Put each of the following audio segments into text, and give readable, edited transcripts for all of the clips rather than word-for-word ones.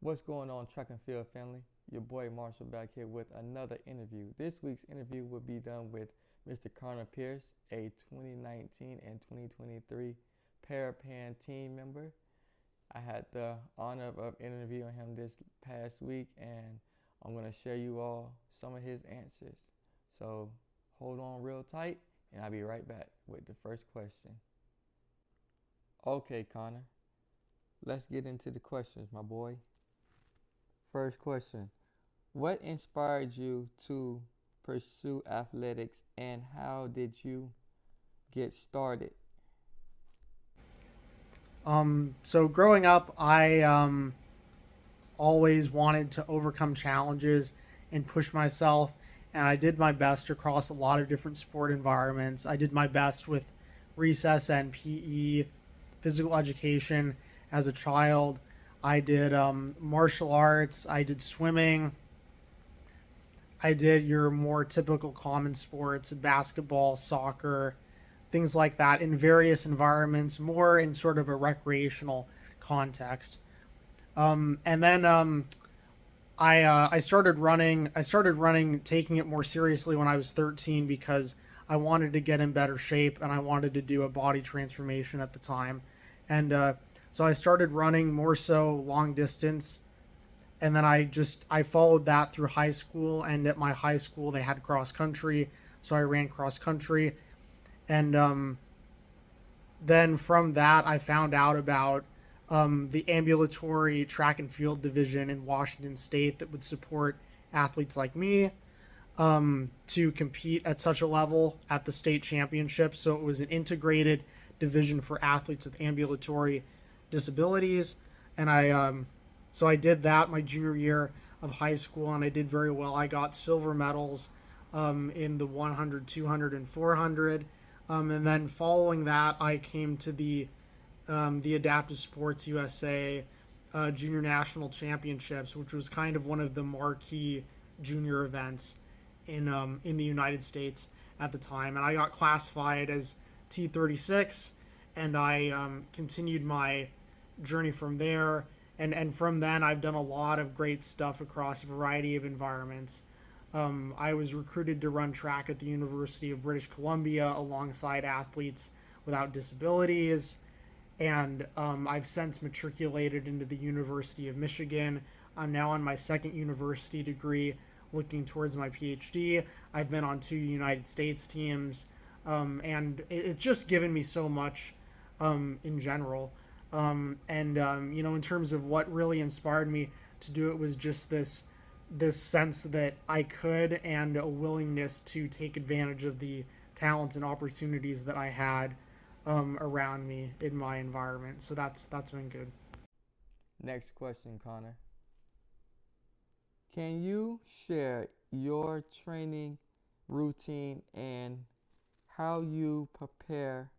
What's going on, track and field family? Your boy Marshall back here with another interview. This week's interview will be done with Mr. Connor Pierce, a 2019 and 2023 Parapan team member. I had the honor of interviewing him this past week, and I'm going to share you all some of his answers. So hold on real tight, and I'll be right back with the first question. Okay, Connor, let's get into the questions, my boy. First question: what inspired you to pursue athletics and how did you get started? So growing up, I always wanted to overcome challenges and push myself, and I did my best across a lot of different sport environments. I did my best with recess and PE, physical education as a child. I did martial arts, I did swimming, I did your more typical common sports, basketball, soccer, things like that in various environments, more in sort of a recreational context. And then I started running. I started running, taking it more seriously when I was 13 because I wanted to get in better shape and I wanted to do a body transformation at the time. And so I started running more so long distance. And then I followed that through high school. And at my high school, they had cross country, so I ran cross country. And then from that, I found out about the ambulatory track and field division in Washington State that would support athletes like me to compete at such a level at the state championship. So it was an integrated division for athletes with ambulatory disabilities, and I did that my junior year of high school, and I did very well. I got silver medals in the 100, 200, and 400. And then following that, I came to the Adaptive Sports USA Junior National Championships, which was kind of one of the marquee junior events in the United States at the time. And I got classified as T36, and I continued my journey from there. And from then, I've done a lot of great stuff across a variety of environments. I was recruited to run track at the University of British Columbia alongside athletes without disabilities. And I've since matriculated into the University of Michigan. I'm now on my second university degree, looking towards my PhD. I've been on two United States teams, and it's just given me so much in general. In terms of what really inspired me to do it was just this sense that I could and a willingness to take advantage of the talents and opportunities that I had around me in my environment. So that's been good. Next question, Connor. Can you share your training routine and how you prepare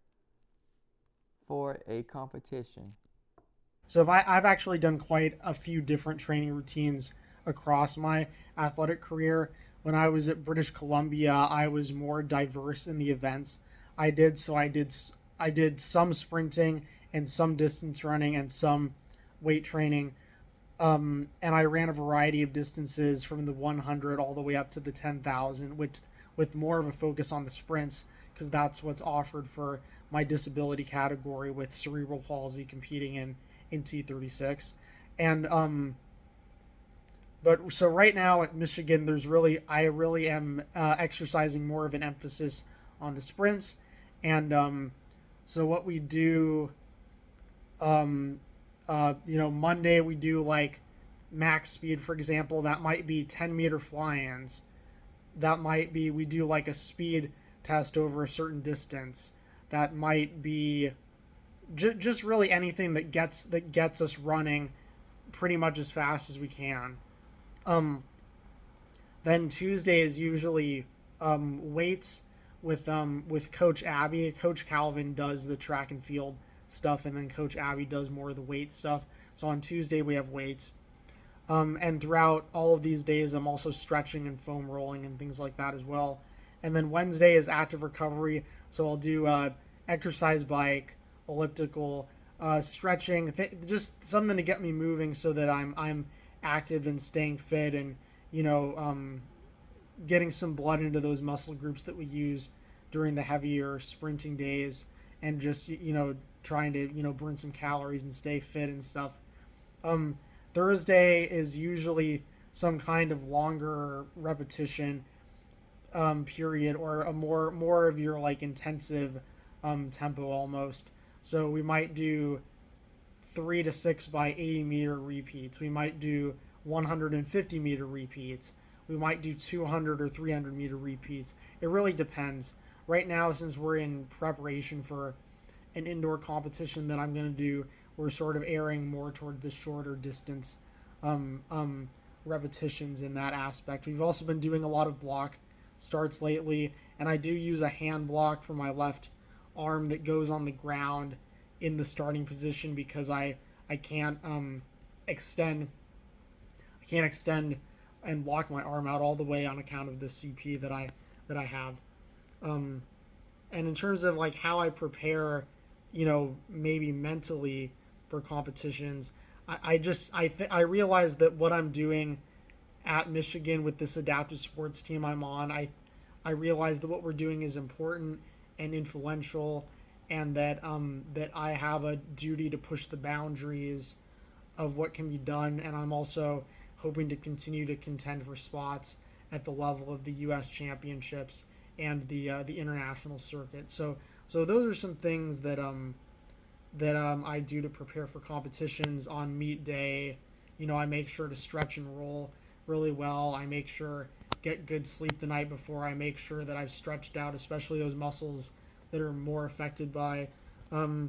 for a competition? So I've actually done quite a few different training routines across my athletic career. When I was at British Columbia, I was more diverse in the events I did. So I did some sprinting and some distance running and some weight training. And I ran a variety of distances from the 100 all the way up to the 10,000, which with more of a focus on the sprints because that's what's offered for my disability category with cerebral palsy competing in T36. And but so right now at Michigan, I really am exercising more of an emphasis on the sprints, and so what we do, Monday we do like max speed, for example. That might be 10-meter fly-ins. That might be we do like a speed test over a certain distance. That might be just really anything that gets us running pretty much as fast as we can. Um, then Tuesday is usually weights with Coach Abby. Coach Calvin does the track and field stuff, and then Coach Abby does more of the weight stuff. So on Tuesday we have weights. And throughout all of these days, I'm also stretching and foam rolling and things like that as well. And then Wednesday is active recovery. So I'll do exercise bike, elliptical, stretching, just something to get me moving so that I'm active and staying fit, and you know, getting some blood into those muscle groups that we use during the heavier sprinting days, and just trying to burn some calories and stay fit and stuff. Um, Thursday is usually some kind of longer repetition period, or a more of your like intensive tempo almost. So we might do 3 to 6 by 80-meter repeats. We might do 150-meter repeats. We might do 200 or 300-meter repeats. It really depends. Right now, since we're in preparation for an indoor competition that I'm going to do, we're sort of erring more toward the shorter distance repetitions in that aspect. We've also been doing a lot of block starts lately, and I do use a hand block for my left arm that goes on the ground in the starting position, because I can't extend and lock my arm out all the way on account of the CP that I have. And in terms of like how I prepare, maybe mentally for competitions, I realize that what I'm doing at Michigan with this adaptive sports team I'm on, I realize that what we're doing is important and influential, and that I have a duty to push the boundaries of what can be done, and I'm also hoping to continue to contend for spots at the level of the U.S. championships and the international circuit. So those are some things that I do to prepare for competitions. On meet day, I make sure to stretch and roll really well. I make sure get good sleep the night before. I make sure that I've stretched out, especially those muscles that are more affected by the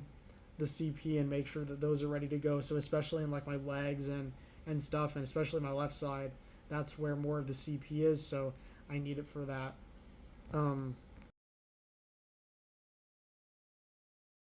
CP, and make sure that those are ready to go. So especially in like my legs and stuff, and especially my left side, that's where more of the CP is. So I need it for that.